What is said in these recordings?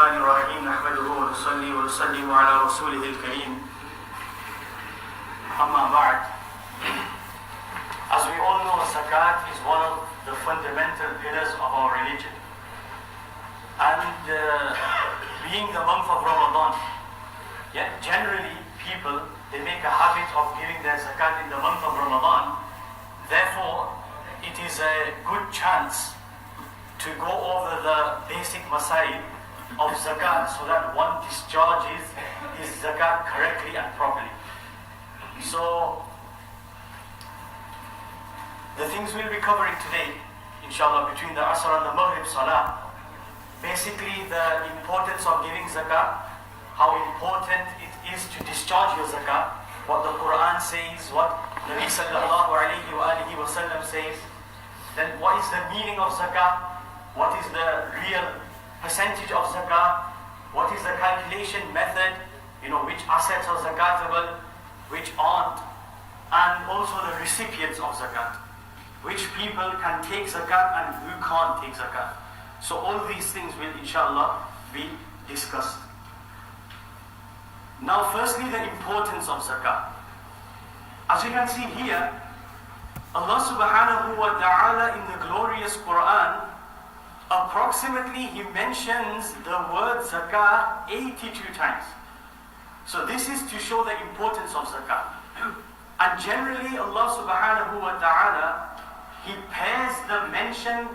الرحمن الرحيم نحمده ونصلي ونسلم على رسوله الكريم أما بعد. As we all know, Zakat is one of the fundamental pillars of our religion. And being the month of Ramadan, generally people, they make a habit of giving their Zakat in the month of Ramadan. Therefore, it is a good chance to go over the basic masail of Zakat so that one discharges his Zakat correctly and properly. So, the things we'll be covering today, inshallah, between the Asr and the Maghrib Salah, basically the importance of giving Zakat, how important it is to discharge your Zakat, what the Quran says, what Nabi sallallahu alayhi wa sallam says, then what is the meaning of Zakat, what is the real percentage of Zakat, what is the calculation method, which assets are Zakatable, which aren't, and also the recipients of Zakat, which people can take Zakat and who can't take Zakat. So all these things will inshallah be discussed. Now firstly, the importance of Zakat. As you can see here, Allah subhanahu wa ta'ala in the glorious Quran, approximately He mentions the word Zakat 82 times. So this is to show the importance of Zakat. And generally Allah subhanahu wa ta'ala, He pairs the mention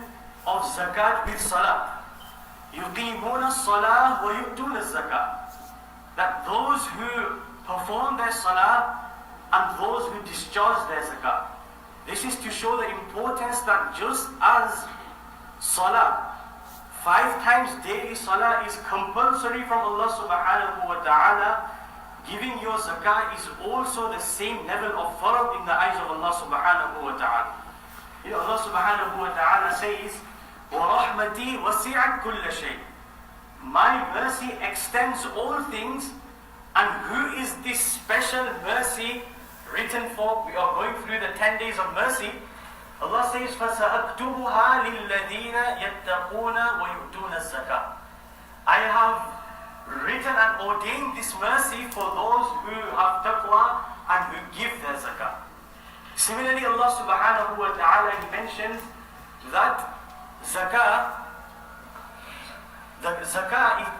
of Zakat with Salah. يُقِيمُونَ الصَّلَاةِ وَيُؤْتُونَ الزَّكَاةِ. That those who perform their Salah and those who discharge their Zakat. This is to show the importance that just as Salah, 5 times daily Salah is compulsory from Allah subhanahu wa ta'ala, giving your Zakat is also the same level of farad in the eyes of Allah subhanahu wa ta'ala. Allah subhanahu wa ta'ala says, وَرَحْمَتِي وَسِعَتْ كُلَّ شَيْءٍ. My mercy extends all things, and who is this special mercy written for? We are going through the 10 days of mercy. Allah says, فَسَأَكْتُبُهَا لِلَّذِينَ يَتَّقُونَ وَيُؤْتُونَ الزَّكَاةَ. I have written and ordained this mercy for those who have taqwa and who give their zakah. Similarly, Allah subhanahu wa ta'ala mentions that zakah,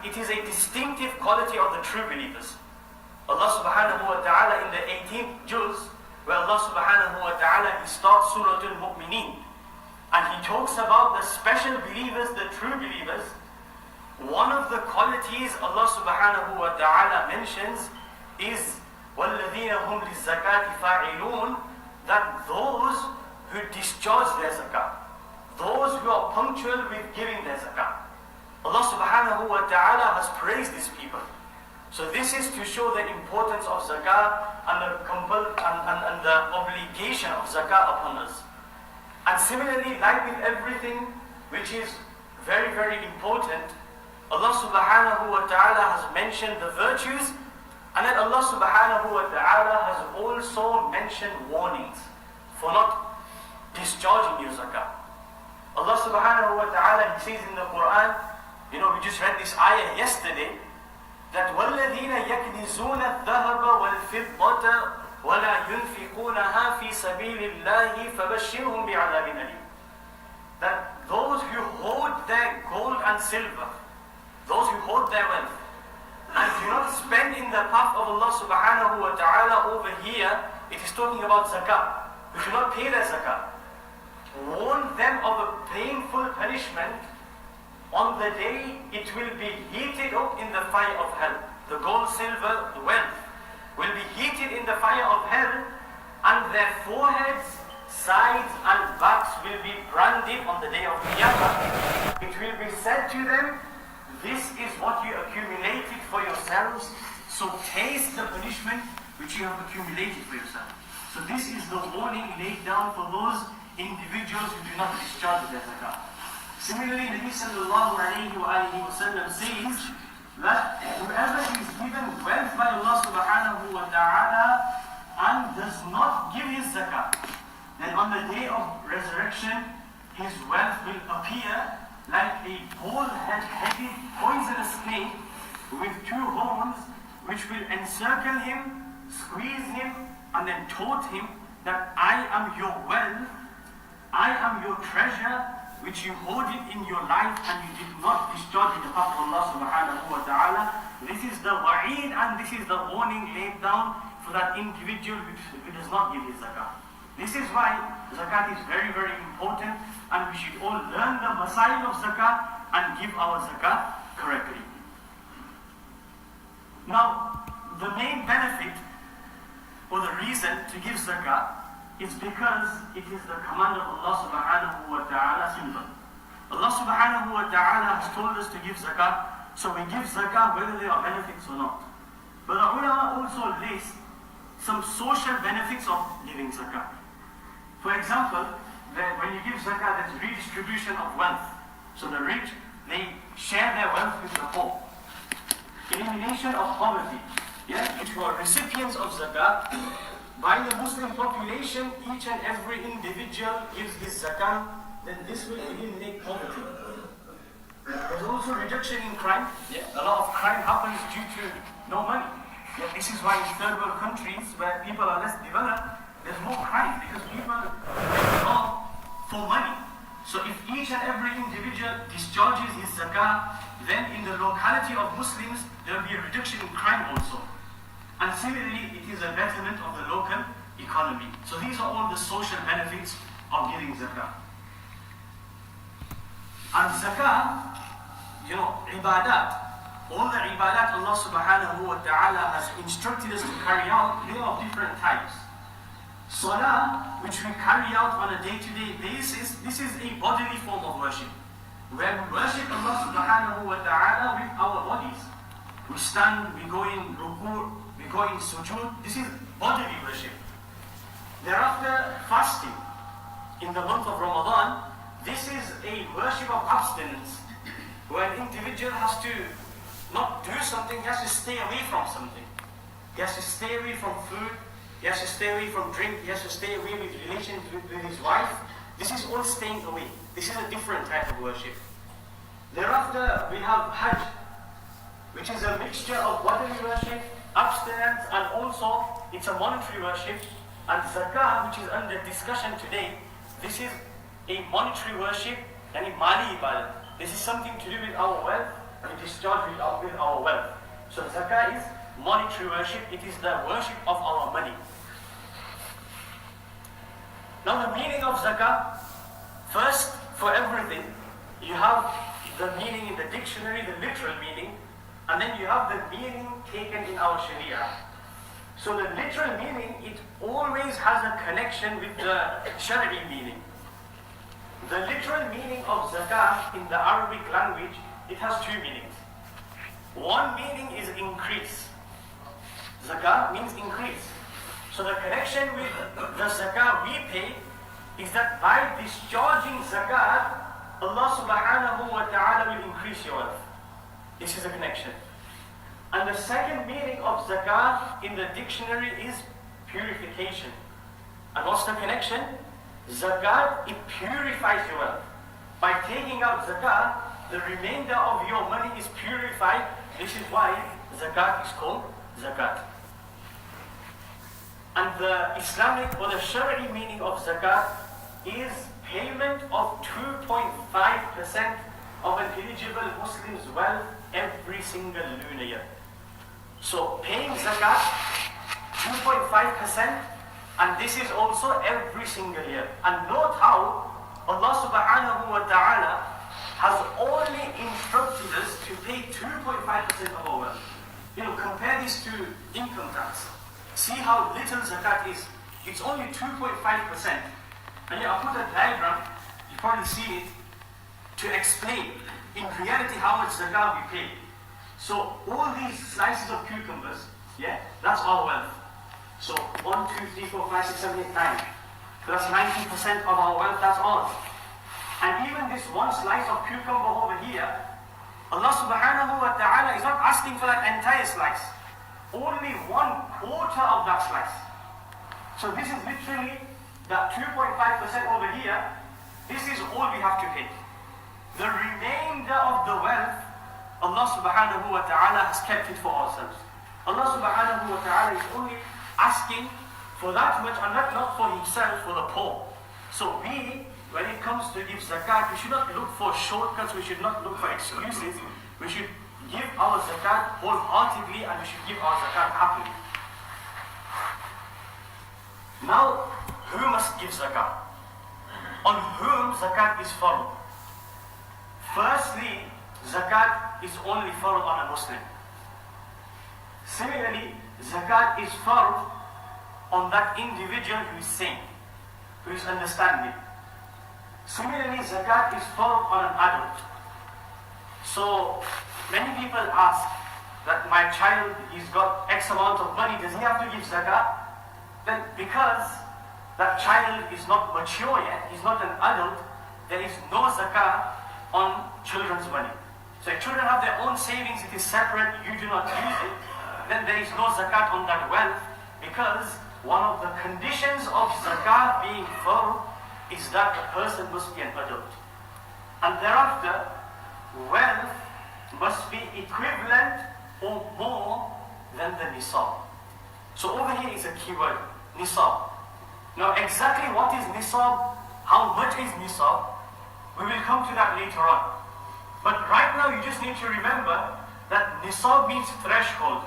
it is a distinctive quality of the true believers. Allah subhanahu wa ta'ala in the 18th juz, where Allah subhanahu wa ta'ala, He starts Surah Al-Mu'mineen, and He talks about the special believers, the true believers. One of the qualities Allah subhanahu wa ta'ala mentions is وَالَّذِينَ هُمْ لِلزَّكَاةِ فَاعِلُونَ, that those who discharge their zakah, those who are punctual with giving their zakah. Allah subhanahu wa ta'ala has praised these people. So this is to show the importance of zakah and the obligation of zakah upon us. And similarly, like with everything which is very, very important, Allah subhanahu wa ta'ala has mentioned the virtues, and then Allah subhanahu wa ta'ala has also mentioned warnings for not discharging your zakah. Allah subhanahu wa ta'ala, He says in the Quran, we just read this ayah yesterday, that وَالَّذِينَ يَكْنِزُونَ الذَّهَبَ وَالْفِضَّةَ وَلَا يُنْفِقُونَهَا فِي سَبِيلِ اللَّهِ فَبَشِّرْهُمْ بِعَذَابٍ أَلِيمٍ. That those who hoard their gold and silver, those who hoard their wealth, and do not spend in the path of Allah subhanahu wa ta'ala, over here, it is talking about zakah, who do not pay their zakah. Warn them of a painful punishment. On the day it will be heated up in the fire of hell. The gold, silver, the wealth will be heated in the fire of hell, and their foreheads, sides and backs will be branded on the day of Qiyamah. It will be said to them, this is what you accumulated for yourselves, so taste the punishment which you have accumulated for yourselves. So this is the warning laid down for those individuals who do not discharge their zakah. Similarly, Nabi sallallahu alayhi wa sallam says that whoever is given wealth by Allah subhanahu wa ta'ala and does not give his zakah, then on the day of resurrection, his wealth will appear like a bull-headed poisonous snake with two horns, which will encircle him, squeeze him, and then taunt him that I am your wealth, I am your treasure, which you hoarded in your life and you did not discharge in the path of Allah subhanahu wa ta'ala. This is the wa'id and this is the warning laid down for that individual who does not give his zakah. This is why zakat is very, very important, and we should all learn the masail of zakat and give our zakat correctly. Now, the main benefit or the reason to give zakat is because it is the command of Allah subhanahu wa ta'ala simple. Allah subhanahu wa ta'ala has told us to give zakat, so we give zakat whether there are benefits or not. But the ulama also list some social benefits of giving zakat. For example, when you give zakat, there's redistribution of wealth. So the rich, they share their wealth with the poor. Elimination of poverty. Yeah, if you are recipients of zakat, by the Muslim population, each and every individual gives his zakat, then this will eliminate poverty. There's also reduction in crime. Yeah, a lot of crime happens due to no money. Yeah, this is why in third world countries where people are less developed, there's more crime because people are for money. So if each and every individual discharges his zakat, then in the locality of Muslims, there will be a reduction in crime also. And similarly, it is a betterment of the local economy. So these are all the social benefits of giving zakah. And zakah, ibadat, all the ibadat Allah subhanahu wa ta'ala has instructed us to carry out, they are of different types. Salah, which we carry out on a day-to-day basis, this is a bodily form of worship, where we worship Allah subhanahu wa ta'ala with our bodies. We stand, we go in ruku', we go in sujood. This is bodily worship. Thereafter, fasting. In the month of Ramadan, this is a worship of abstinence, where an individual has to not do something, he has to stay away from something. He has to stay away from food, he has to stay away from drink, he has to stay away with relations with his wife. This is all staying away. This is a different type of worship. Thereafter, we have Hajj, which is a mixture of bodily worship, abstinence, and also it's a monetary worship. And Zakah, which is under discussion today, this is a monetary worship and a mali ibadah. This is something to do with our wealth, and we discharge with our wealth. So Zakah is monetary worship, it is the worship of our money. Now the meaning of Zakah, first for everything, you have the meaning in the dictionary, the literal meaning, and then you have the meaning taken in our Sharia. So the literal meaning, it always has a connection with the Shari'i meaning. The literal meaning of Zakah in the Arabic language, it has two meanings. One meaning is increase. Zakah means increase. So the connection with the Zakah we pay is that by discharging Zakat, Allah subhanahu wa ta'ala will increase your wealth. This is a connection. And the second meaning of Zakat in the dictionary is purification. And what's the connection? Zakat, it purifies your wealth. By taking out Zakat, the remainder of your money is purified. This is why Zakat is called Zakat. And the Islamic or the Shari'i meaning of Zakat is payment of 2.5% of an eligible Muslim's wealth every single lunar year. So paying Zakat, 2.5%, and this is also every single year. And note how Allah subhanahu wa ta'ala has only instructed us to pay 2.5% of our wealth. Compare this to income tax. See how little Zakat is. It's only 2.5%. And I put a diagram, you probably see it, to explain in reality how much Zakat we pay. So all these slices of cucumbers, that's our wealth. So 1, 2, 3, 4, 5, 6, 7, 8, 9. That's 90% of our wealth, that's ours. And even this one slice of cucumber over here, Allah subhanahu wa ta'ala is not asking for that entire slice. Only 1/4 of that slice. So this is literally that 2.5% over here. This is all we have to pay. The remainder of the wealth, Allah subhanahu wa ta'ala has kept it for ourselves. Allah subhanahu wa ta'ala is only asking for that much, and not for himself, for the poor. So we, when it comes to give zakat, we should not look for shortcuts, we should not look for excuses. We should give our zakat wholeheartedly, and we should give our zakat happily. Now, who must give zakat? On whom zakat is farḍ? Firstly, zakat is only farḍ on a Muslim. Similarly, zakat is farḍ on that individual who is sane, who is understanding. Similarly, zakat is farḍ on an adult. So, many people ask that my child, he's got X amount of money, does he have to give zakat? Then because that child is not mature yet, he's not an adult, there is no zakat on children's money. So if children have their own savings, it is separate, you do not use it, then there is no zakat on that wealth, because one of the conditions of zakat being full is that the person must be an adult. And thereafter, wealth must be equivalent or more than the nisab. So over here is a key word, nisab. Now exactly what is nisab, how much is nisab, we will come to that later on. But right now you just need to remember that nisab means threshold,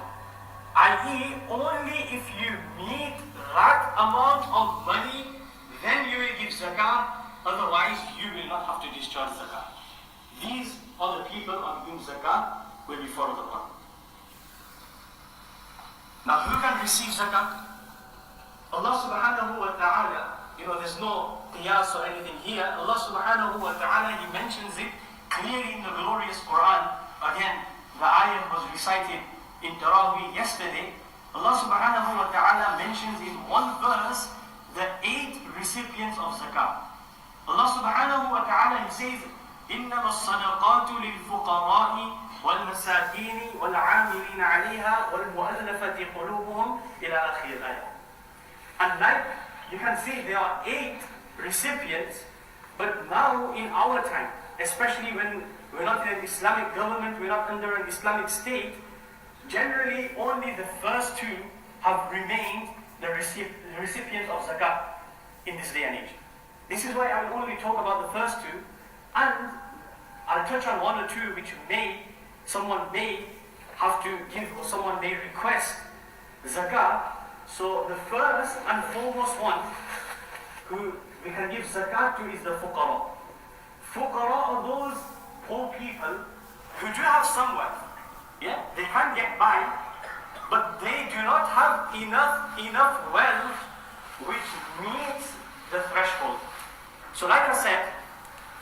i.e. only if you meet that amount of money, then you will give zakat, otherwise you will not have to discharge zakat. These are the people on whom zakat will be followed upon. Now who can receive zakat? Allah subhanahu wa ta'ala, there's no qiyas or anything here. Allah subhanahu wa ta'ala, He mentions it clearly in the glorious Quran. Again, the ayah was recited in Taraweeh yesterday. Allah subhanahu wa ta'ala mentions in one verse the 8 recipients of zakat. Allah subhanahu wa ta'ala, He says, إِنَّمَا الصَّدَقَاتُ لِلْفُقَرَاءِ وَالْمَسَاكِينِ وَالْعَامِلِينَ عَلَيْهَا وَالْمُؤَلَّفَةِ قُلُوبُهُمْ إِلَى آخِرِ الْآيَةِ. And like you can see, there are 8 recipients, but now in our time, especially when we're not in an Islamic government, we're not under an Islamic state, generally only the first 2 have remained the recipients of zakat in this day and age. This is why I will only talk about the first 2, and I'll touch on 1 or 2 which someone may have to give, or someone may request zakat. So the first and foremost one who we can give zakat to is the fuqara. Fuqara are those poor people who do have some wealth. Yeah, they can get by, but they do not have enough wealth which meets the threshold. So like I said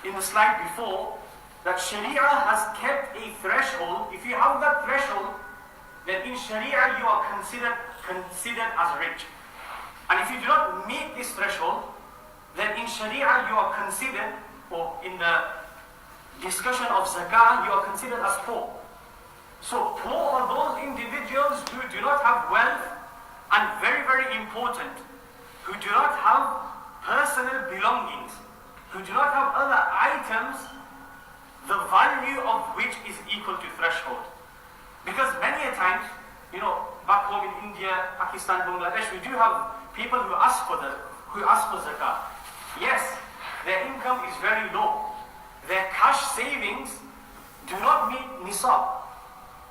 in the slide before, that Sharia has kept a threshold. If you have that threshold, then in Sharia you are considered as rich. And if you do not meet this threshold, then in Sharia you are considered, or in the discussion of zakah, you are considered as poor. So poor are those individuals who do not have wealth, and very, very important, who do not have personal belongings, who do not have other items, the value of which is equal to threshold. Because many a times, back home in India, Pakistan, Bangladesh, we do have people who ask for zakat. Yes, their income is very low. Their cash savings do not meet nisab.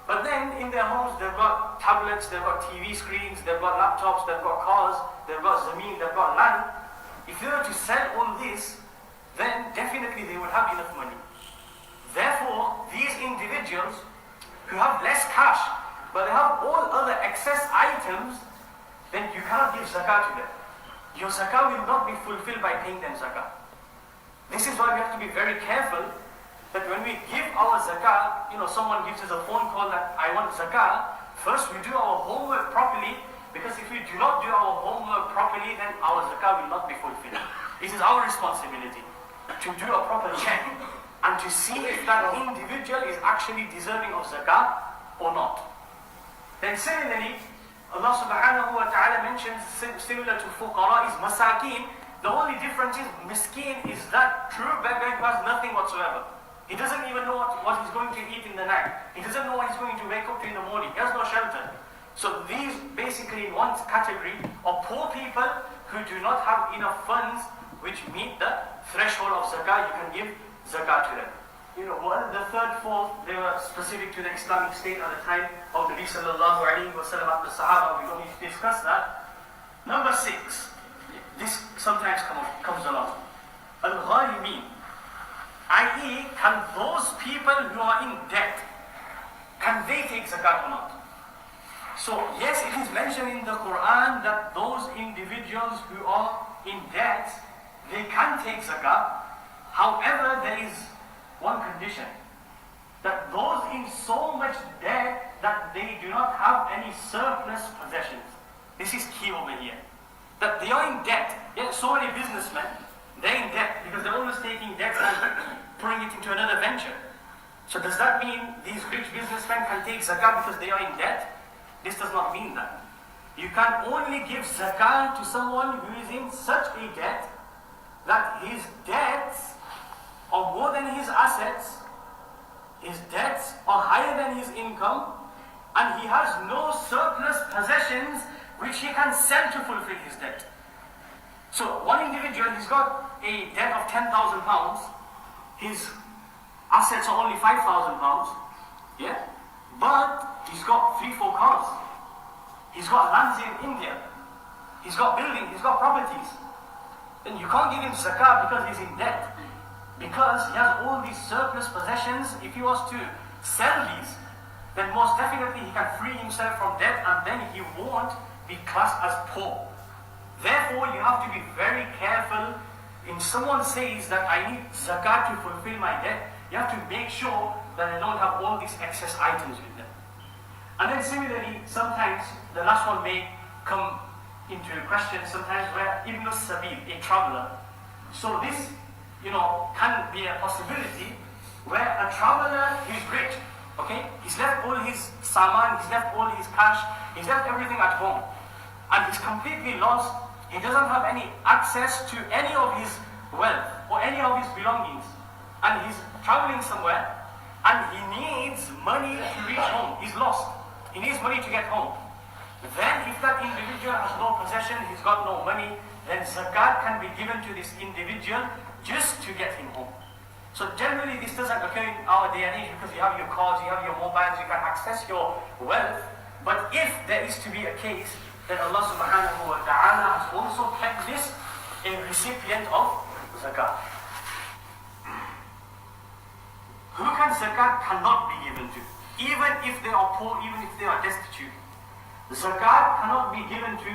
But then in their homes, they've got tablets, they've got TV screens, they've got laptops, they've got cars, they've got zameen, they've got land. If they were to sell all this, then definitely they would have enough money. Therefore, these individuals who have less cash, but they have all other excess items, then you cannot give zakat to them. Your zakat will not be fulfilled by paying them zakat. This is why we have to be very careful that when we give our zakat, someone gives us a phone call that I want zakat, first we do our homework properly, because if we do not do our homework properly, then our zakat will not be fulfilled. It is our responsibility to do a proper check and to see if that individual is actually deserving of zakat or not. Then similarly, Allah subhanahu wa ta'ala mentions, similar to fuqara, is masakin. The only difference is miskin is that true beggar who has nothing whatsoever. He doesn't even know what he's going to eat in the night. He doesn't know what he's going to wake up to in the morning. He has no shelter. So these basically in one category of poor people who do not have enough funds which meet the threshold of zakah. You can give zakah to them. The third, fourth, they were specific to the Islamic State at the time of Nabi sallallahu alayhi wa sallam at the Sahaba. We don't need to discuss that. Number 6, this sometimes comes along. Al-Ghalimin, i.e., can those people who are in debt, can they take zakat or not? So yes, it is mentioned in the Quran that those individuals who are in debt, they can take zakat. However, there is one condition, that those in so much debt that they do not have any surplus possessions. This is key over here. That they are in debt. Yeah, so many businessmen, they're in debt because they're always taking debt and putting it into another venture. So does that mean these rich businessmen can take zakat because they are in debt? This does not mean that. You can only give zakat to someone who is in such a debt that his debts are more than his assets, his debts are higher than his income, and he has no surplus possessions which he can sell to fulfill his debt. So one individual, he's got a debt of £10,000, his assets are only £5,000, yeah? But he's got 3-4 cars, he's got lands in India, he's got buildings, he's got properties. Then you can't give him zakah because he's in debt. Because he has all these surplus possessions. If he was to sell these, then most definitely he can free himself from debt and then he won't be classed as poor. Therefore, you have to be very careful. If someone says that I need zakat to fulfill my debt, you have to make sure that they don't have all these excess items with them. And then similarly, sometimes the last one may come into question, sometimes where Ibn Sabil, a traveler. So this, can be a possibility where a traveler is rich, okay? He's left all his saman, he's left all his cash, he's left everything at home. And he's completely lost. He doesn't have any access to any of his wealth or any of his belongings. And he's traveling somewhere and he needs money to reach home. He's lost. He needs money to get home. Then if that individual has no possession, he's got no money, then zakat can be given to this individual just to get him home. So generally this doesn't occur in our day and age because you have your cars, you have your mobiles, you can access your wealth. But if there is to be a case, then Allah subhanahu wa ta'ala has also kept this a recipient of zakat. Who can zakat cannot be given to? Even if they are poor, even if they are destitute. The zakat cannot be given to,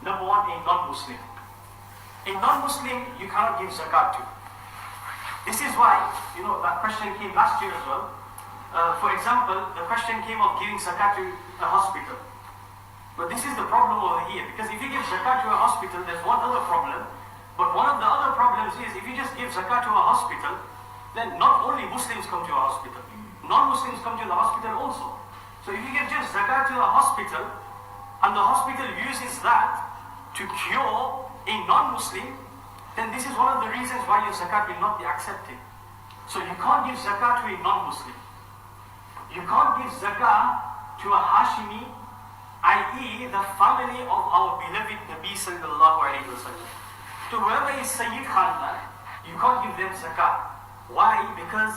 number one, a non-Muslim. A non-Muslim you cannot give zakat to. This is why, that question came last year as well. For example, the question came of giving zakat to a hospital. But this is the problem over here, because if you give zakat to a hospital, there's one other problem. But one of the other problems is, if you just give zakat to a hospital, then not only Muslims come to a hospital, non-Muslims come to the hospital also. So if you give just zakat to a hospital, and the hospital uses that to cure a non-Muslim, then this is one of the reasons why your zakat will not be accepted. So you can't give zakat to a non-Muslim. You can't give zakat to a Hashimi, i.e. the family of our beloved Nabi sallallahu alayhi wa sallam. To whoever is Sayyid Khandan, you can't give them zakat. Why? Because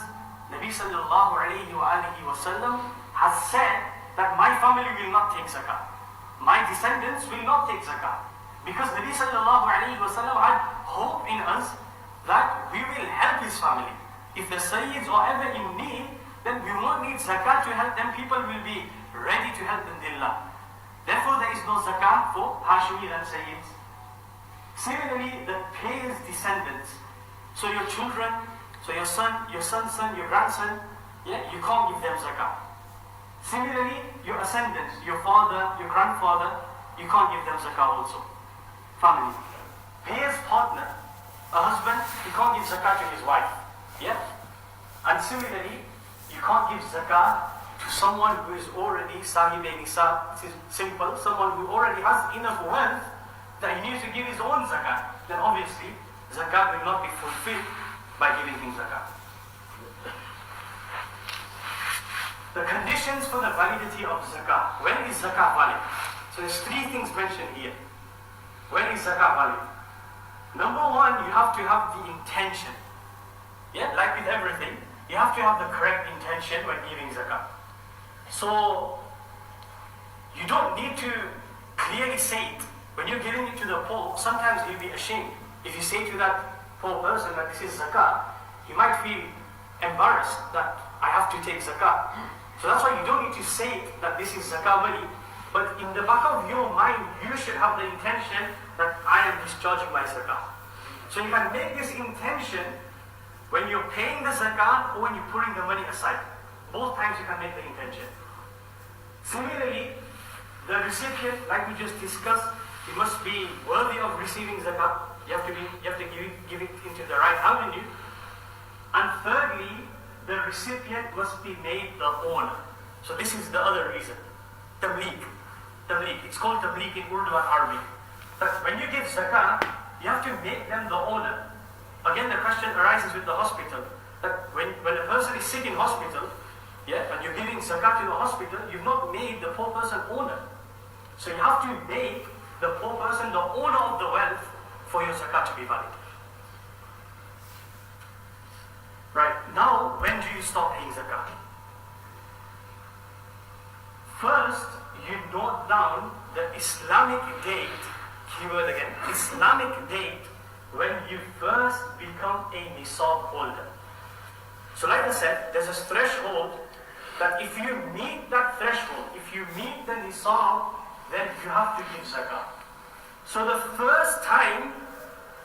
Nabi sallallahu alayhi wa sallam has said that my family will not take zakat. My descendants will not take zakat. Because Nabi sallallahu alayhi wa sallam had hope in us that we will help his family. If the Sayyids are ever in need, then we won't need zakat to help them. People will be ready to help them dillah. Therefore, there is no zakat for Hashimi and Sayyids. Similarly, the payer's descendants. So your children, so your son, your son's son, your grandson, you can't give them zakat. Similarly, your ascendants, your father, your grandfather, you can't give them zakat also. Family. Payer's partner, a husband, he can't give zakat to his wife. Yeah? And similarly, you can't give zakat to someone who is already sahib nisa. This is simple. Someone who already has enough wealth that he needs to give his own zakat. Then obviously, zakat will not be fulfilled by giving him zakat. conditions for the validity of zakah. When is zakah valid? So there's three things mentioned here. When is zakah valid? Number one, you have to have the intention. Yeah, like with everything, you have to have the correct intention when giving zakah. So you don't need to clearly say it. When you're giving it to the poor, sometimes you'll be ashamed. If you say to that poor person that this is zakah, he might feel embarrassed that I have to take zakah. So that's why you don't need to say it that this is zakah money. But in the back of your mind, you should have the intention that I am discharging my zakah. So you can make this intention when you're paying the zakah or when you're putting the money aside. Both times you can make the intention. Similarly, the recipient, like we just discussed, he must be worthy of receiving zakah. You have to give it into the right avenue. And thirdly, the recipient must be made the owner. So this is the other reason. Tabligh. It's called tabligh in Urdu and Arabic. But when you give zakah, you have to make them the owner. Again, the question arises with the hospital. That when a person is sick in hospital, yeah, and you're giving zakah to the hospital, you've not made the poor person owner. So you have to make the poor person the owner of the wealth for your zakah to be valid. Right, now when do you stop paying zakah? First, you note down the Islamic date, keyword again, Islamic date when you first become a nisab holder. So like I said, there's a threshold that if you meet that threshold, if you meet the nisab, then you have to give zakah. So the first time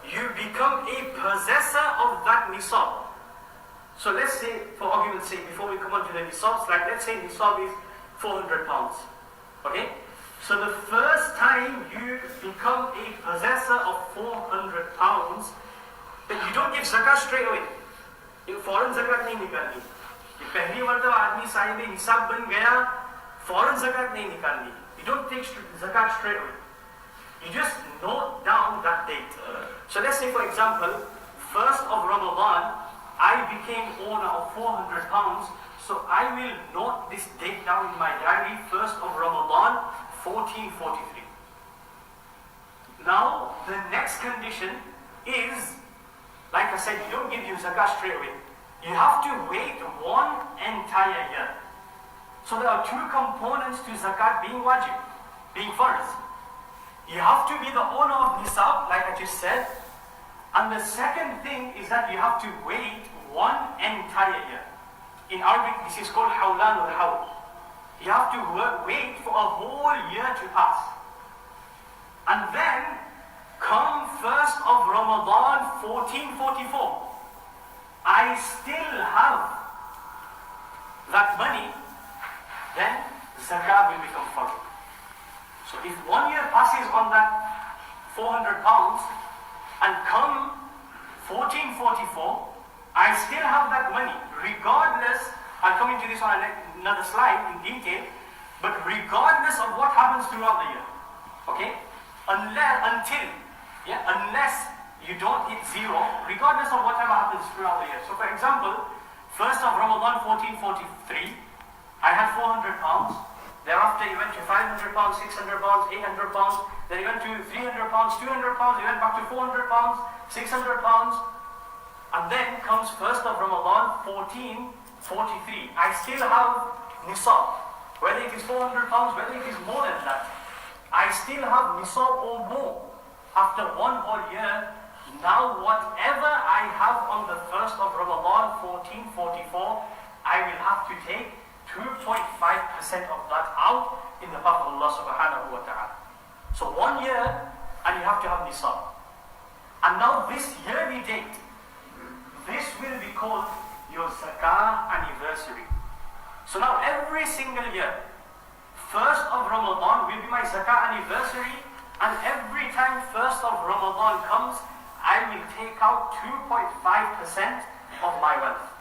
you become a possessor of that nisab. So let's say, for argument's sake, before we come on to the nisab slide, let's say nisab is 400 pounds. Okay? So the first time you become a possessor of 400 pounds, then you don't give zakah straight away. You foreign zakat nahi nikalni. ये पहली मर्तबा आदमी साहिब निसाब बन गया, foreign zakat nahi nikalni. You don't take zakat straight away. You just note down that date. So let's say, for example, 1st of Ramadan, I became owner of 400 pounds, so I will note this date down in my diary, 1st of Ramadan, 1443. Now, the next condition is, like I said, you don't give you zakah straight away. You have to wait one entire year. So there are two components to zakat being wajib, being farz. You have to be the owner of nisab, like I just said. And the second thing is that you have to wait one entire year. In Arabic, this is called hawlan al-hawl. You have to wait for a whole year to pass. And then, come 1st of Ramadan 1444, I still have that money, then zakah will become farz. So if 1 year passes on that 400 pounds, and come 1444, I still have that money, regardless, I'll come into this on another slide in detail, but regardless of what happens throughout the year, okay? Unless you don't hit zero, regardless of whatever happens throughout the year. So for example, 1st of Ramadan 1443, I had 400 pounds, thereafter you went to 500 pounds, 600 pounds, 800 pounds, then you went to 300 pounds, 200 pounds, you went back to 400 pounds, 600 pounds, and then comes 1st of Ramadan 1443. I still have nisab, whether it is 400 pounds, whether it is more than that. I still have nisab or more. After 1 whole year, now whatever I have on the 1st of Ramadan 1444, I will have to take 2.5% of that out in the path of Allah subhanahu wa ta'ala. So 1 year, and you have to have nisab. And now this yearly date, this will be called your zakah anniversary. So now every single year, 1st of Ramadan will be my zakah anniversary, and every time 1st of Ramadan comes, I will take out 2.5% of my wealth.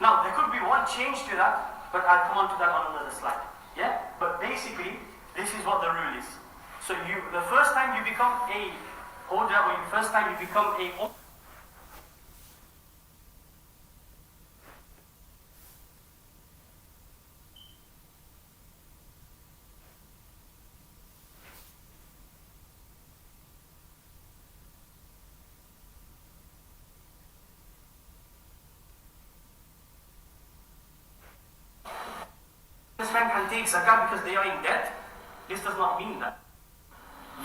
Now there could be one change to that, but I'll come on to that on another slide. Yeah? But basically, this is what the rule is. So the first time you become a holder, or the first time you become a take zakat because they are in debt. This does not mean that.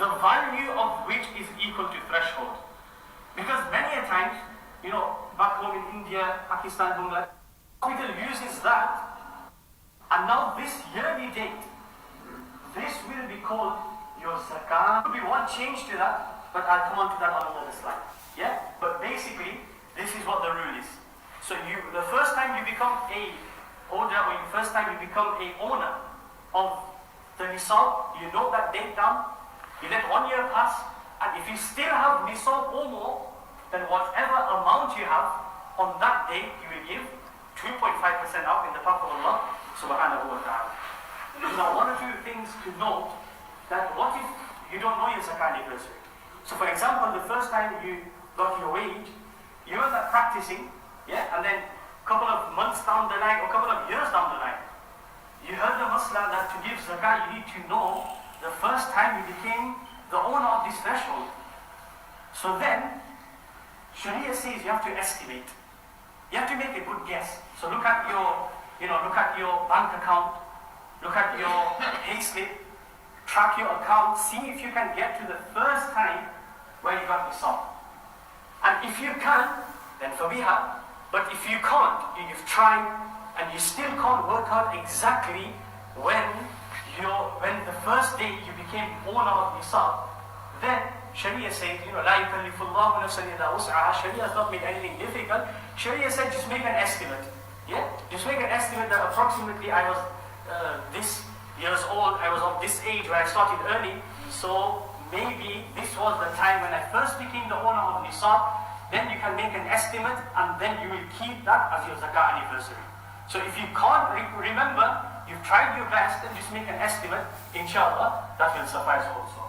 The value of which is equal to threshold. Because many a times, back home in India, Pakistan, Bangladesh, hospital uses that, and now this yearly date, this will be called your zakat. There will be one change to that, but I'll come on to that on another slide. Yeah? But basically, this is what the rule is. So the first time you become a holder, or the first time you become a owner of the nisab, you note that date down, you let 1 year pass, and if you still have nisab or more, then whatever amount you have on that day, you will give 2.5% out in the path of Allah subhanahu wa ta'ala. Now, one or two things to note, that what if you don't know your zakat anniversary? So for example, the first time you got your wage, you were practicing, and then a couple of months down the line, or a couple of years down the line, you heard the masla that to give zakat, you need to know the first time you became the owner of this threshold. So then, Sharia says you have to estimate. You have to make a good guess. So look at your bank account, look at your payslip, track your account, see if you can get to the first time where you got the sum. And if you can, then fabiha. But if you can't, you've tried, and you still can't work out exactly when the first day you became owner of nisab, then Sharia says, La yukallifullahu nafsan illa wus'aha. Sharia has not made anything difficult. Sharia said just make an estimate. Just make an estimate that approximately I was this years old, I was of this age where I started early, so maybe this was the time when I first became the owner of nisab. Then you can make an estimate, and then you will keep that as your zakat anniversary. So if you can't remember, you've tried your best, then just make an estimate, inshallah, that will suffice also.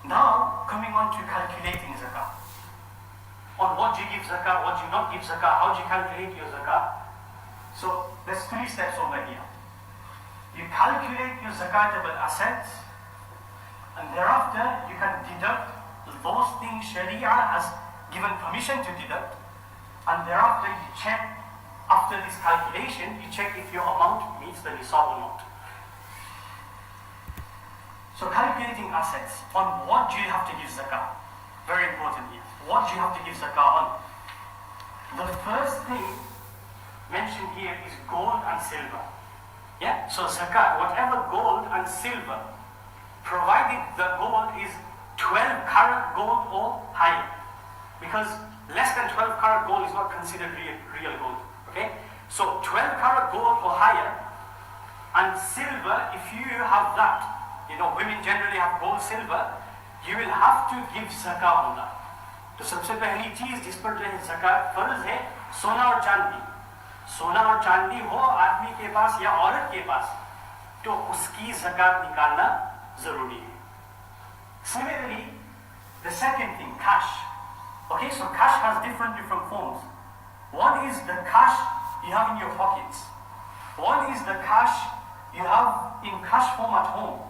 Now, coming on to calculating zakat. On what do you give zakat, what do you not give zakat, how do you calculate your zakat? So, there's 3 steps over here. You calculate your zakatable assets, and thereafter you can deduct those things Sharia has given permission to deduct, and thereafter you check, after this calculation, you check if your amount meets the nisab or not. So calculating assets, on what do you have to give zakah? Very important here. What do you have to give zakah on? The first thing mentioned here is gold and silver. So zakat, whatever gold and silver, provided the gold is 12 karat gold or higher. Because less than 12 karat gold is not considered real gold. Okay? So 12 karat gold or higher, and silver, if you have that, women generally have gold, silver, you will have to give zakat on that. तो सबसे पहली चीज जिस पर जो है ज़कात फर्ज है, सोना और चांदी. सोना और चांदी हो आदमी के पास या औरत के पास, तो उसकी ज़कात निकालना जरूरी है. Similarly, the second thing, cash. Okay, so cash has different forms. One is the cash you have in your pockets. One is the cash you have in cash form at home.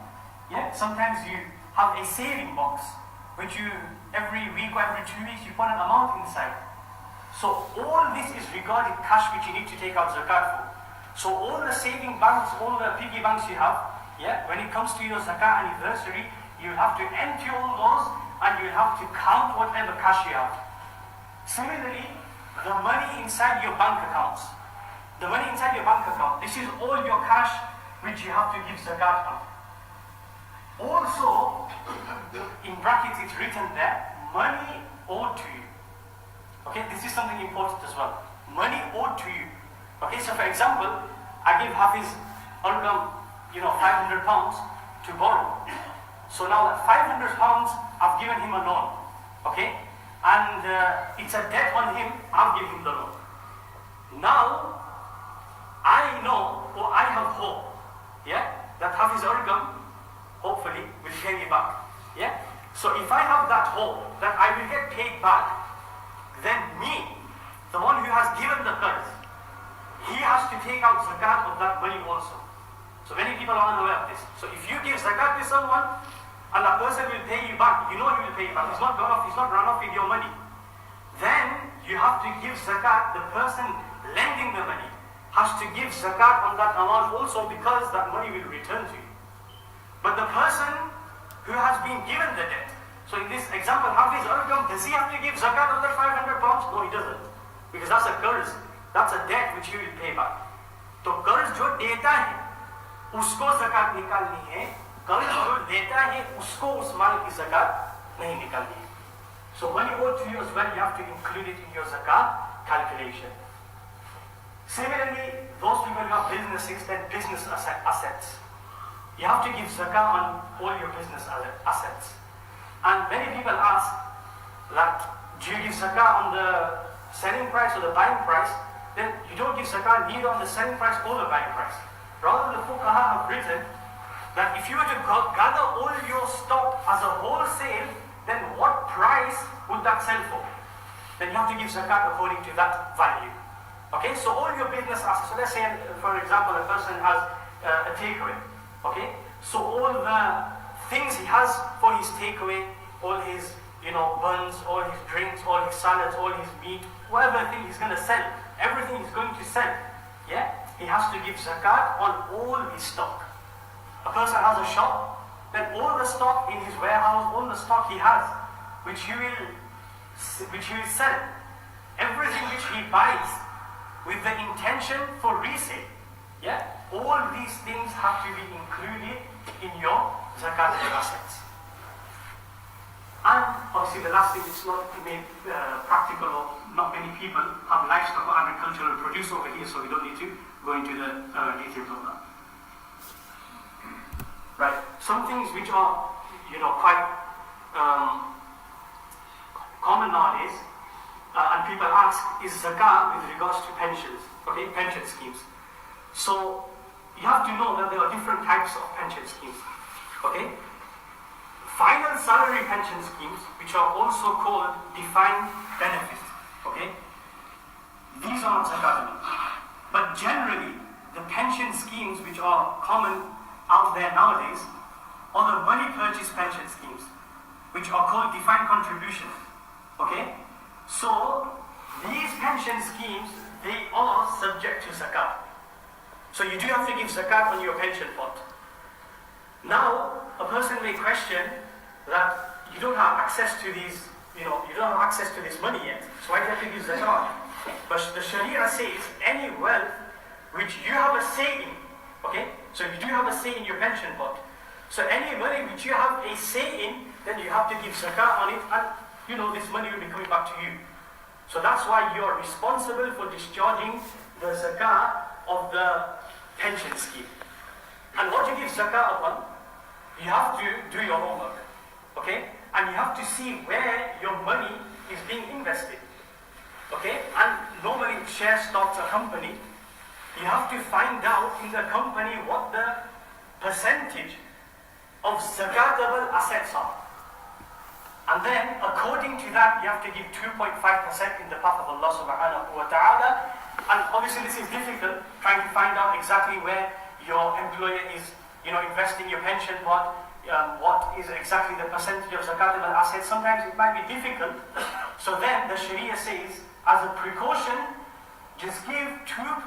Sometimes you have a saving box, which you every week or every 2 weeks you put an amount inside. So all this is regarding cash which you need to take out zakat for. So all the saving banks, all the piggy banks you have, when it comes to your zakat anniversary, you have to empty all those and you have to count whatever cash you have. Similarly, the money inside your bank accounts. The money inside your bank account, this is all your cash which you have to give zakat on. Also, in brackets it's written there, money owed to you. Okay, this is something important as well. Money owed to you. Okay, so for example, I give Hafiz Arqam, 500 pounds to borrow. So now that 500 pounds, I've given him a loan. Okay, and it's a debt on him, I've given him the loan. Now, I know, or I have hope, that Hafiz Arqam hopefully will pay me back. So if I have that hope that I will get paid back, then me, the one who has given the qard, he has to take out zakat of that money also. So many people are unaware of this. So if you give zakat to someone and that person will pay you back, you know he will pay you back. He's not run off with your money. Then you have to give zakat the person lending the money. has to give zakat on that amount also, because that money will return to you. But the person who has been given the debt, so in this example, Hafiz Arqam, does he have to give zakat on that 500 pounds? No, he doesn't. Because that's a curse. That's a debt which he will pay back. तो कर्ज जो देता है उसको ज़कात निकालनी है, कर्ज जो देता है उसको उस माल की ज़कात नहीं निकालनी है. So money owed to you as well, you have to include it in your zakat calculation. Similarly, those people who have businesses, then business assets. You have to give zakat on all your business assets. And many people ask that, do you give zakat on the selling price or the buying price? Then you don't give zakat neither on the selling price or the buying price. Rather, the fuqaha have written that if you were to gather all your stock as a wholesale, then what price would that sell for? Then you have to give zakat according to that value. Okay, so all your business assets, so let's say, for example, a person has a takeaway. Okay, so all the things he has for his takeaway, all his buns, all his drinks, all his salads, all his meat, whatever thing he's going to sell, everything he's going to sell, yeah, he has to give zakat on all his stock. A person has a shop, then all the stock in his warehouse, all the stock he has, which he will sell, everything which he buys with the intention for resale, yeah, all these things have to be included in your zakat assets. And obviously the last thing, it's not made practical, or not many people have livestock or agricultural produce over here, so we don't need to go into the details of that. Right, some things which are quite common nowadays, and people ask, is zakat with regards to pensions, okay, pension schemes. So you have to know that there are different types of pension schemes, okay. Final salary pension schemes, which are also called defined benefit, okay? These are not zakatable. But generally, the pension schemes which are common out there nowadays are the money purchase pension schemes, which are called defined contribution, okay? So, these pension schemes, they are subject to zakat. So you do have to give zakat on your pension pot. Now, a person may question that you don't have access to these, you don't have access to this money yet, so why do you have to give zakat? But the Sharia says any wealth which you have a say in, okay? So you do have a say in your pension pot. So any money which you have a say in, then you have to give zakat on it, and this money will be coming back to you. So that's why you are responsible for discharging the zakat of the pension scheme. And what you give zakat upon, you have to do your homework, okay? And you have to see where your money is being invested, okay? And normally share stocks a company, you have to find out in the company what the percentage of zakatable assets are. And then according to that, you have to give 2.5% in the path of Allah subhanahu wa ta'ala. And obviously this is difficult, trying to find out exactly where your employer is investing your pension pot, what is exactly the percentage of zakatable assets. Sometimes it might be difficult. So then the Sharia says, as a precaution, just give 2.5%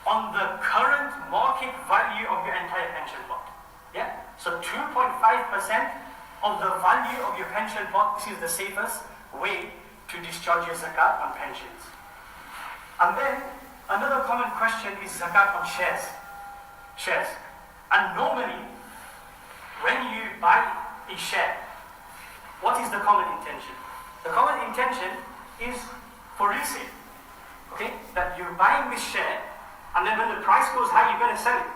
on the current market value of your entire pension pot. Yeah? So 2.5% of the value of your pension pot. This is the safest way to discharge your zakat on pensions. And then another common question is zakat on shares. And normally, when you buy a share, what is the common intention? The common intention is for resale. Okay? That you're buying this share, and then when the price goes high, you're going to sell it.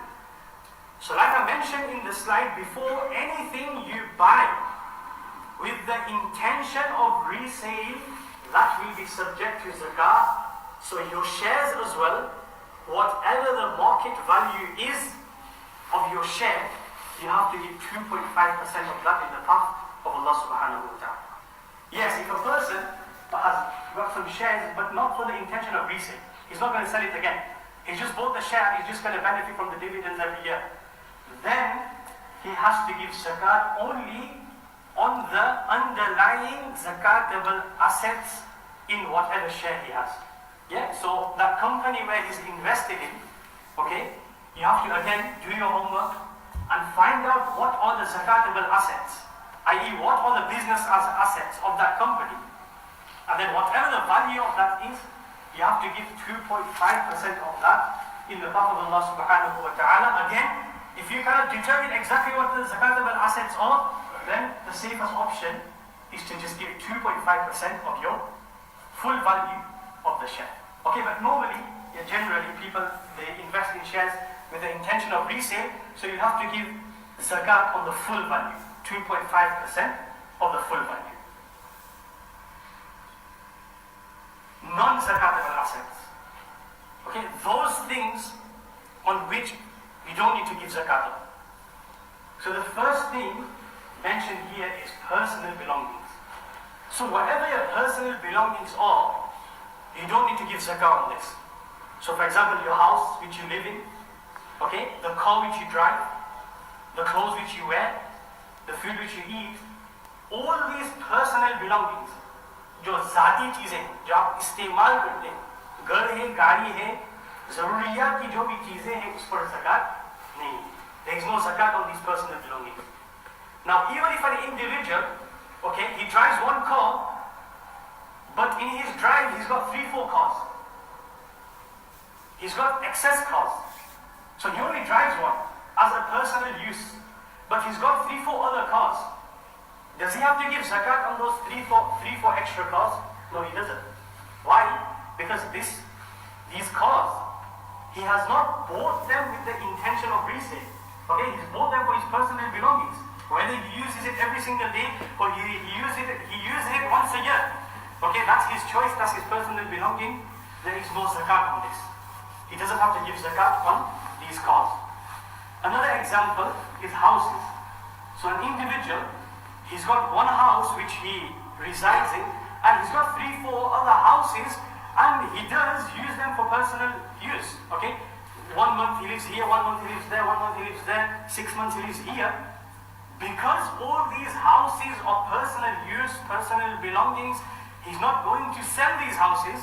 So like I mentioned in the slide before, anything you buy with the intention of resale, that will be subject to zakat. So your shares as well, whatever the market value is of your share, you have to give 2.5% of that in the path of Allah subhanahu wa ta'ala. Yes, if a person has got some shares, but not for the intention of resale, he's not going to sell it again. He just bought the share, he's just going to benefit from the dividends every year. Then he has to give zakat only on the underlying zakatable assets in whatever share he has. Yeah, so that company where he's invested in, okay, you have to again do your homework and find out what are the zakatable assets, i.e. what are the business assets of that company. And then whatever the value of that is, you have to give 2.5% of that in the path of Allah subhanahu wa ta'ala. Again, if you cannot determine exactly what the zakatable assets are, then the safest option is to just give 2.5% of your full value of the share. Okay, but normally, generally people, they invest in shares with the intention of resale, so you have to give zakat on the full value, 2.5% of the full value. Non-zakatable assets. Okay, those things on which you don't need to give zakat on. So the first thing mentioned here is personal belongings. So whatever your personal belongings are, you don't need to give zakah on this. So for example, your house which you live in, okay, the car which you drive, the clothes which you wear, the food which you eat, all these personal belongings, जो ज़ाती चीज़ें जो आप इस्तेमाल करते हैं, घर है, गाड़ी है, ज़रूरियात की जो भी चीज़ें हैं उस पर ज़कात नहीं. There is no zakat on these personal belongings. Now even if an individual, okay, he drives one car, but in his drive he's got 3-4 cars. He's got excess cars. So he only drives one as a personal use, but he's got 3-4 other cars. Does he have to give zakat on those 3-4 extra cars? No, he doesn't. Why? Because these cars, he has not bought them with the intention of resale. Okay, he's bought them for his personal belongings. Whether he uses it every single day or he uses it once a year. Okay, that's his choice, that's his personal belonging. There is no zakat on this. He doesn't have to give zakat on these cars. Another example is houses. So an individual, he's got one house which he resides in, and he's got 3-4 other houses, and he does use them for personal use. Okay, 1 month he lives here, 1 month he lives there, 1 month he lives there, 6 months he lives here. Because all these houses are personal use, personal belongings, he's not going to sell these houses,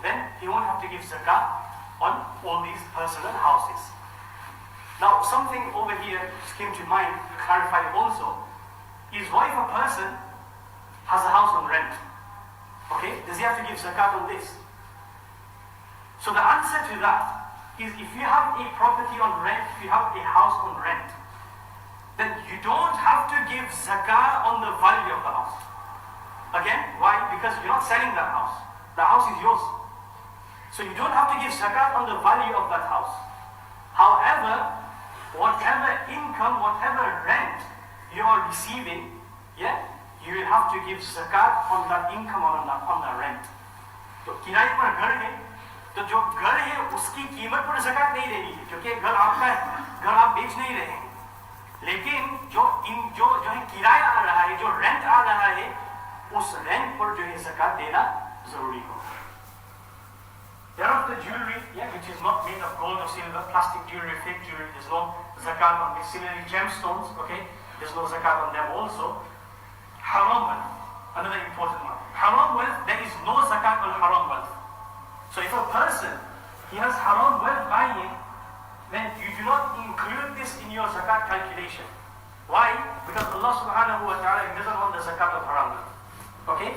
then he won't have to give zakat on all these personal houses. Now something over here just came to mind to clarify also, is what if a person has a house on rent? Okay, does he have to give zakat on this? So the answer to that is, if you have a property on rent, if you have a house on rent, then you don't have to give zakah on the value of the house. Again, why? Because you're not selling that house. The house is yours. So you don't have to give zakat on the value of that house. However, whatever income, whatever rent you are receiving, yeah, you will have to give zakat on that income or on that rent. तो किराए पर घर है, तो जो घर है उसकी कीमत पर zakat नहीं देनी है, क्योंकि घर आपका है, घर आप बेच नहीं रहे हैं. लेकिन जो है किराया आ रहा है, जो रेंट आ रहा है, उस रेंट पर जो है zakat देना जरूरी हो. Thereafter jewelry, yeah, which is not made of gold or silver, plastic jewelry, fake jewelry, there's no zakat on this. Similarly, gemstones, okay, there's no zakat on them also. Haram wealth, another important one. Haram wealth, there is no zakat on haram wealth. So if a person, he has haram wealth by him, then you do not include this in your zakat calculation. Why? Because Allah subhanahu wa ta'ala doesn't want the zakat of haram wealth. Okay?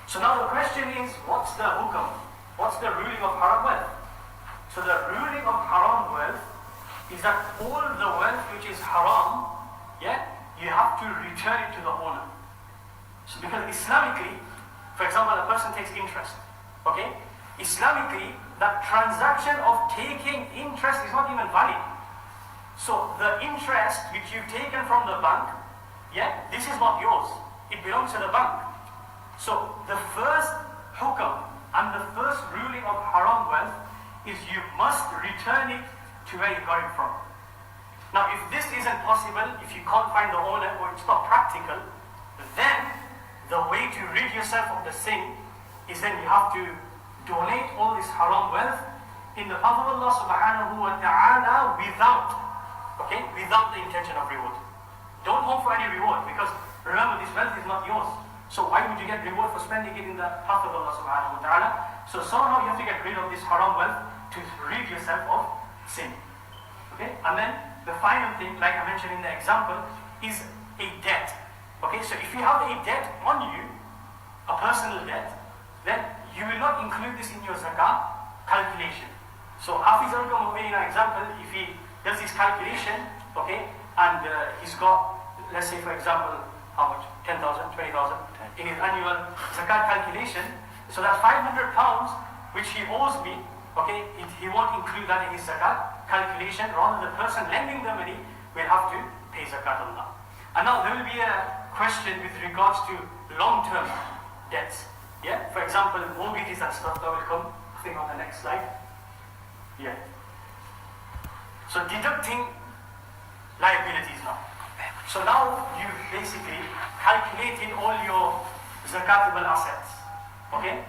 So now the question is, what's the hukam? What's the ruling of haram wealth? So the ruling of haram wealth is that all the wealth which is haram, yeah, you have to return it to the owner. So because Islamically, for example, a person takes interest, okay? Islamically, that transaction of taking interest is not even valid. So the interest which you've taken from the bank, yeah, this is not yours. It belongs to the bank. So the first hukam and the first ruling of haram wealth is you must return it to where you got it from. Now if this isn't possible, if you can't find the owner or it's not practical, then the way to rid yourself of the sin is then you have to donate all this haram wealth in the path of Allah subhanahu wa ta'ala without the intention of reward. Don't hope for any reward, because remember, this wealth is not yours. So why would you get reward for spending it in the path of Allah subhanahu wa ta'ala? So somehow you have to get rid of this haram wealth to rid yourself of sin. Okay? And then the final thing, like I mentioned in the example, is a debt. Okay? So if you have a debt on you, a personal debt, then you will not include this in your zakah calculation. So Hafiz al-Qam, in an example, if he does his calculation, okay, and he's got, let's say for example, how much? 10,000, 20,000 in his annual zakat calculation. So that 500 pounds which he owes me, okay, he won't include that in his zakat calculation. Rather, the person lending the money will have to pay zakat on that. And now there will be a question with regards to long-term debts. Yeah, for example, mortgages and stuff that will come, I think, on the next slide. Yeah. So deducting liabilities now. So now you basically calculated all your zakatable assets, okay?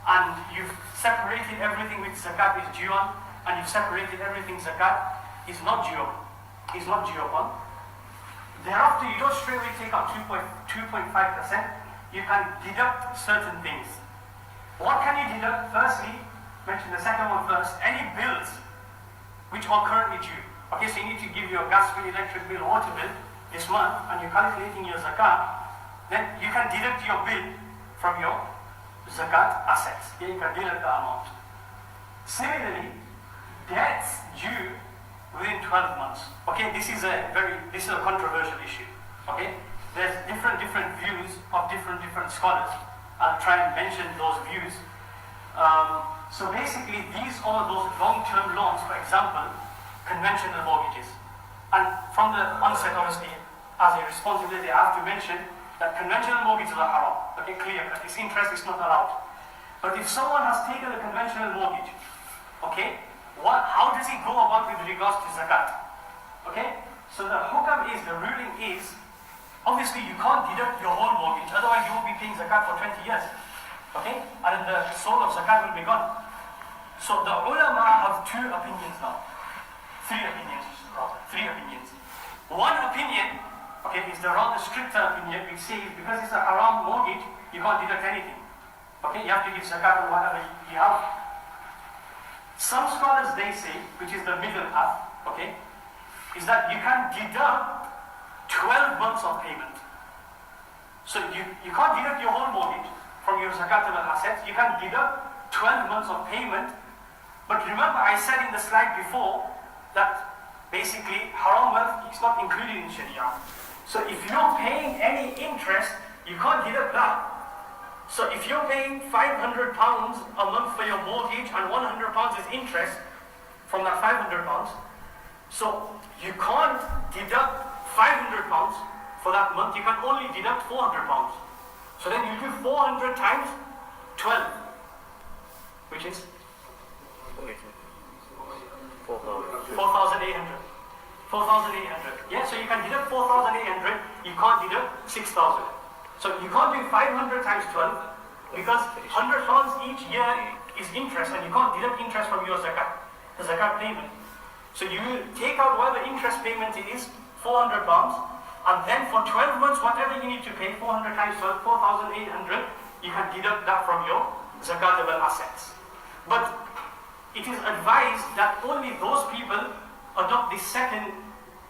And you've separated everything which zakat is due on, and you've separated everything zakat is not due upon. Thereafter, you don't straight away take out 2.5%. You can deduct certain things. What can you deduct? Firstly, mention the second one first, any bills which are currently due. Okay, so you need to give your gas bill, electric bill, water bill this month, and you're calculating your zakat, then you can deduct your bill from your zakat assets. Yeah, you can deduct the amount. Similarly, debts due within 12 months. Okay, this is a controversial issue. Okay, there's different views of different scholars. I'll try and mention those views. So basically, these are those long-term loans, for example, conventional mortgages. And from the onset, obviously, as a responsibility, I have to mention that conventional mortgages are haram. Okay, clear that this interest is not allowed. But if someone has taken a conventional mortgage, okay, how does he go about with regards to zakat? Okay, so the ruling is, obviously you can't deduct your whole mortgage, otherwise you won't be paying zakat for 20 years. Okay, and the soul of zakat will be gone. So the ulama have three opinions. One opinion, okay, is the rather stricter opinion, which says because it's a haram mortgage, you can't deduct anything. Okay, you have to give zakat on whatever you have. Some scholars, they say, which is the middle path, okay, is that you can deduct 12 months of payment. So you can't deduct your whole mortgage from your zakatable assets, you can deduct 12 months of payment. But remember, I said in the slide before that basically haram wealth is not included in Sharia. So if you're paying any interest, you can't deduct that. So if you're paying £500 a month for your mortgage and £100 is interest from that £500, so you can't deduct £500 for that month, you can only deduct £400. So then you do 400 times 12, which is 4,800. 4,800. Yeah, so you can deduct 4,800, you can't deduct 6,000. So you can't do 500 times 12 because £100 each year is interest, and you can't deduct interest from your zakat, the zakat payment. So you take out whatever interest payment is, £400, and then for 12 months, whatever you need to pay, 400 times 12, 4,800, you can deduct that from your zakatable assets. But it is advised that only those people adopt the second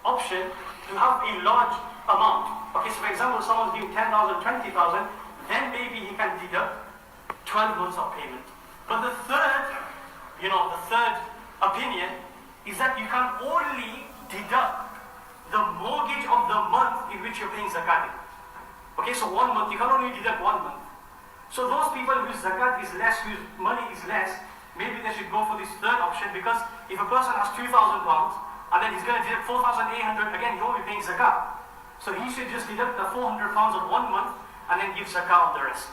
option to have a large amount. Okay, so for example, someone's doing 10,000, 20,000, then maybe he can deduct 12 months of payment. But the third opinion is that you can only deduct the mortgage of the month in which you're paying zakat. Okay, so 1 month, you can only deduct 1 month. So those people whose zakat is less, whose money is less, maybe they should go for this third option, because if a person has £2,000 and then he's going to deduct 4,800, again he won't be paying zakat. So he should just deduct the £400 of 1 month and then give zakat on the rest.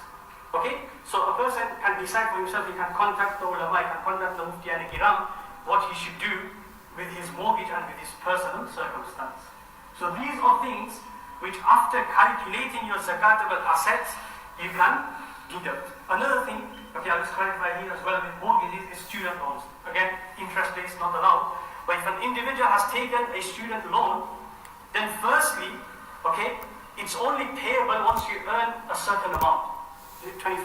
Okay? So a person can decide for himself, he can contact the ulama, he can contact the Mufti and Kiram, what he should do with his mortgage and with his personal circumstance. So these are things which after calculating your zakatable assets, you can deduct. Another thing, okay, I'll just clarify here as well with mortgages, is student loans. Again, interest rates not allowed. But if an individual has taken a student loan, then firstly, okay, it's only payable once you earn a certain amount. 25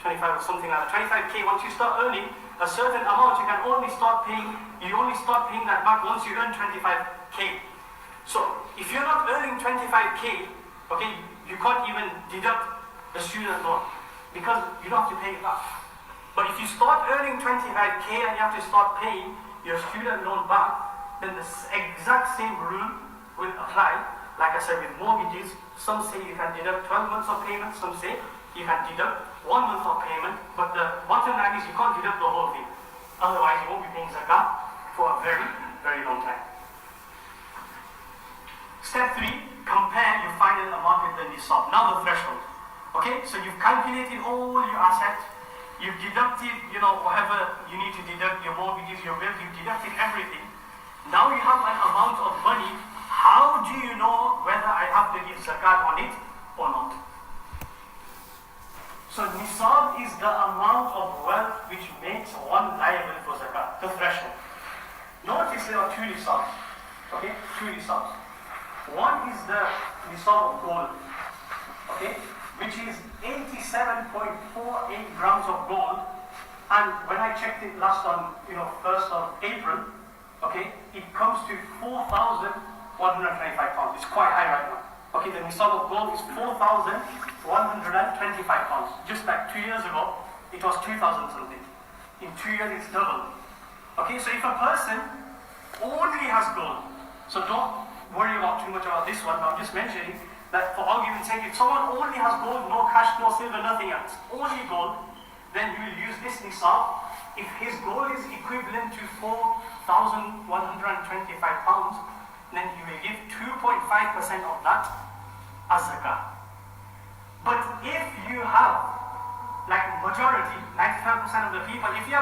or something like that. 25k, once you start earning a certain amount, you only start paying that back once you earn 25k. So if you're not earning 25k, okay, you can't even deduct the student loan because you don't have to pay it back. But if you start earning 25k and you have to start paying your student loan back, then the exact same rule will apply. Like I said, with mortgages, some say you can deduct 12 months of payment, some say you can deduct 1 month of payment, but the bottom line is you can't deduct the whole thing. Otherwise, you won't be paying zakat for a very, very long time. Step 3, compare your final amount with the nisab. Now the threshold. Okay, so you've calculated all your assets, you've deducted, whatever you need to deduct, your mortgages, your bills, you've deducted everything. Now you have an amount of money. How do you know whether I have to give zakat on it or not? So nisab is the amount of wealth which makes one liable for zakat, the threshold. Notice there are 2 nisabs. Okay, 2 nisabs. One is the nisab of gold, okay, which is 87.48 grams of gold. And when I checked it last on, 1st of April, okay, it comes to 4,125 pounds. It's quite high right now. Okay, the nisab of gold is 4,125 pounds. Just like 2 years ago, it was 2,000 something. In 2 years, it's doubled. Okay, so if a person only has gold, so don't worry about too much about this one, but I'm just mentioning that for argument's sake, if someone only has gold, no cash, no silver, nothing else, only gold, then you will use this nisab. If his gold is equivalent to 4,125 pounds, then he will give 2.5% of that as zakat. But if you have, like majority, 95% of the people, if you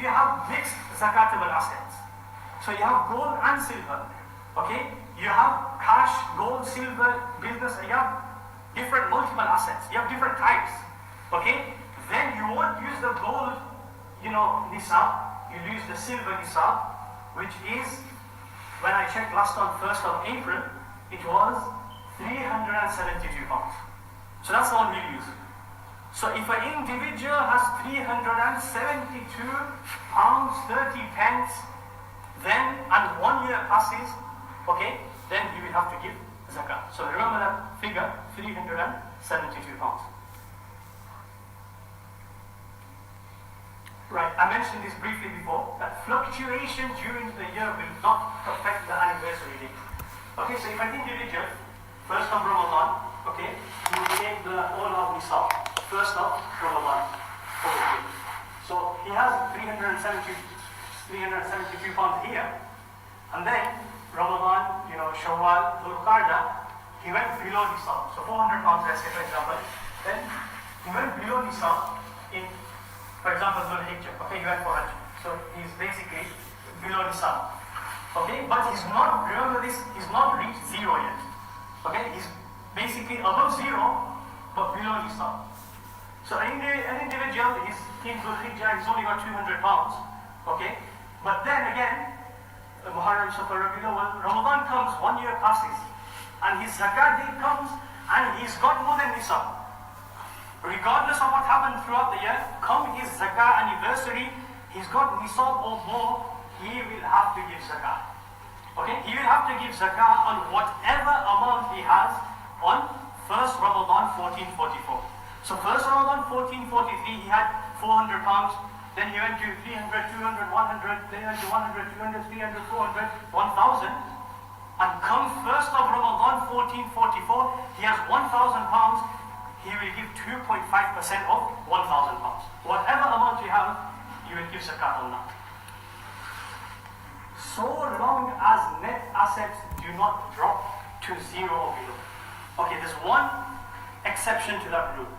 have mixed zakatable assets, so you have gold and silver, okay, you have cash, gold, silver, business, you have different multiple assets, you have different types, okay, then you won't use the gold, nisab, you'll use the silver nisab, which is, when I checked last on 1st of April, it was 372 pounds. So that's the one we use. So if an individual has 372 pounds 30 pence, then, and 1 year passes, okay, then you will have to give zakat. So remember that figure, 372 pounds. Right, I mentioned this briefly before, that fluctuation during the year will not affect the anniversary date. Okay, so if an individual, 1st of Ramadan, okay, he will take the all of nisab, 1st of Ramadan. Okay. So he has 372 pounds here, and then Ramadan, Shawwal, Dhul-Qa'dah, he went below nisab. So 400 pounds, let's say, for example. Then he went below nisab in, for example, Dhul-Hijjah. Okay, he went for Hajj. So he's basically below nisab. Okay, but he's not, remember this, he's not reached zero yet. Okay, he's basically above zero, but below nisab. So an individual is in Dhul-Hijjah, he's only got 200 pounds. Okay, but then again, Muharram, Safar, Rabiul Awwal, Ramadan comes, 1 year passes, and his zakat date comes, and he's got more than nisab. Regardless of what happened throughout the year, come his zakat anniversary, he's got nisab or more, he will have to give zakat. Okay, he will have to give zakat on whatever amount he has on 1st Ramadan 1444. So 1st Ramadan 1443, he had 400 pounds, then he went to 300, 200, 100, then he went to 100, 200, 300, 400, 1000. And come 1st of Ramadan 1444, he has 1,000 pounds, he will give 2.5% of 1,000 pounds. Whatever amount you have, you will give zakat on that. So long as net assets do not drop to zero or below. Okay, there's one exception to that rule.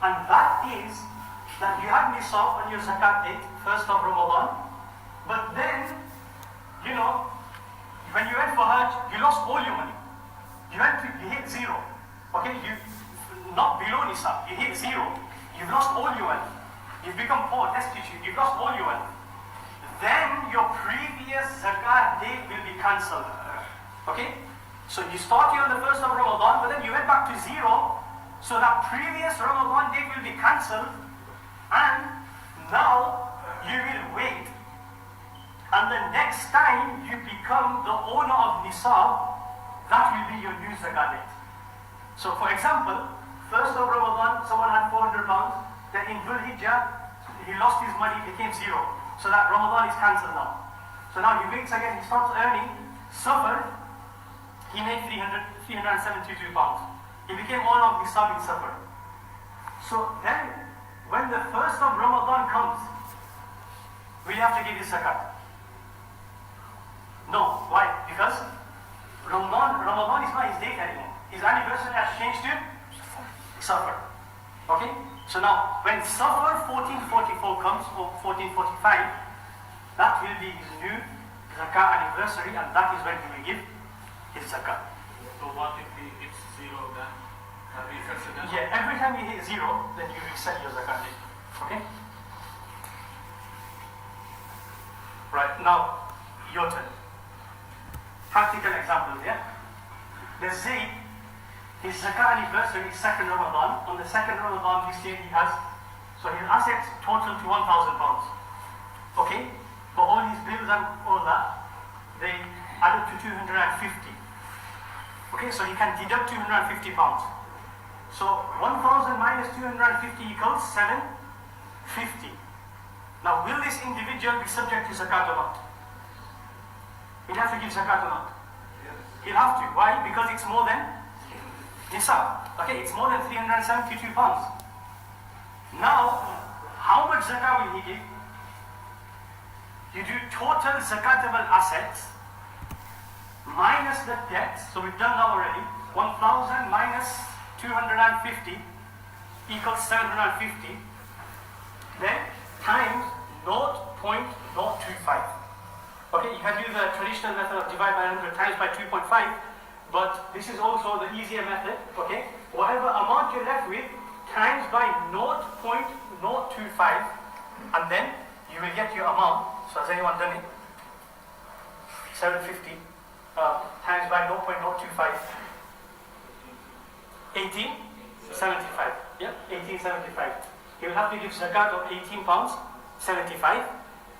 And that is that you had nisab on your zakat date, 1st of Ramadan, but then, when you went for Hajj, you lost all your money. You hit zero. Okay, not below nisab, you hit zero. You've lost all your wealth. You've become poor, destitute, you've lost all your wealth. Then your previous zakat date will be cancelled. Okay? So you started on the 1st of Ramadan, but then you went back to 0, so that previous Ramadan date will be cancelled, and now you will wait, and the next time you become the owner of Nisab, that will be your new Zakat date. So for example, 1st of Ramadan, someone had 400 pounds, then in Dhul Hijjah, he lost his money, it became 0. So that Ramadan is cancelled now. So now he waits again, he starts earning. Safar, he made 372 pounds. He became owner of Nisab in Safar. So then, when the 1st of Ramadan comes, will you have to give his Zakat? No. Why? Because Ramadan is not his date anymore. His anniversary has changed to Safar. Okay? So now, when Safar 1444 comes, or 1445, that will be his new Zakah anniversary, and that is when he will give his Zakat. So what if he hits 0 then? Yeah, every time you hit 0, then you reset your Zakat date. Okay? Right, now, your turn. Practical examples, yeah? The Zayd, his Zakah anniversary is 2nd Ramadan. On the 2nd Ramadan this year he has, so his assets total to 1,000 pounds. Okay? But all his bills and all that, they add up to 250. Okay, so he can deduct 250 pounds. So 1,000 minus 250 equals 750. Now will this individual be subject to Zakat or not? He'll have to give Zakat or not? Yes. He'll have to. Why? Because it's more than Nisab. Okay, it's more than 372 pounds. Now, how much Zakat will he give? You do total Zakatable assets minus the debt. So we've done that already. 1,000 minus 250 equals 750. Then times 0.025. Okay, you can do the traditional method of divide by 100 times by 2.5, but this is also the easier method. Okay, whatever amount you're left with, times by 0.025, and then you will get your amount. So has anyone done it? 750 times by 0.025. 1875. Yeah, 1875. He will have to give Zakat of 18 pounds 75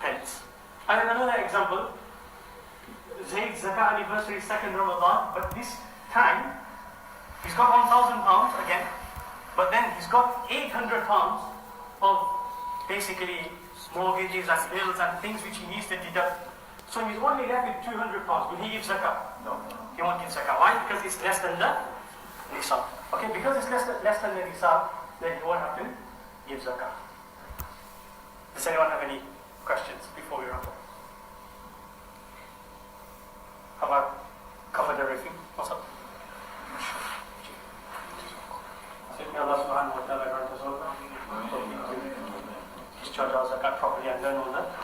pence. And then another example, Zayd's Zakat anniversary is 2nd Ramadan, but this time he's got 1,000 pounds again, but then he's got 800 pounds of basically mortgages and bills and things which he needs to deduct. So he's only left with 200 pounds. Will he give Zakat? No, he won't give Zakat. Why? Because it's less than the Nisab. Okay, because it's less than the Nisab, then he won't have to give Zakat. Does anyone have any questions before we wrap up? Have I covered everything? What's up? May Allah subhanahu wa ta'ala grant us all discharge our Zakat properly and learn all that.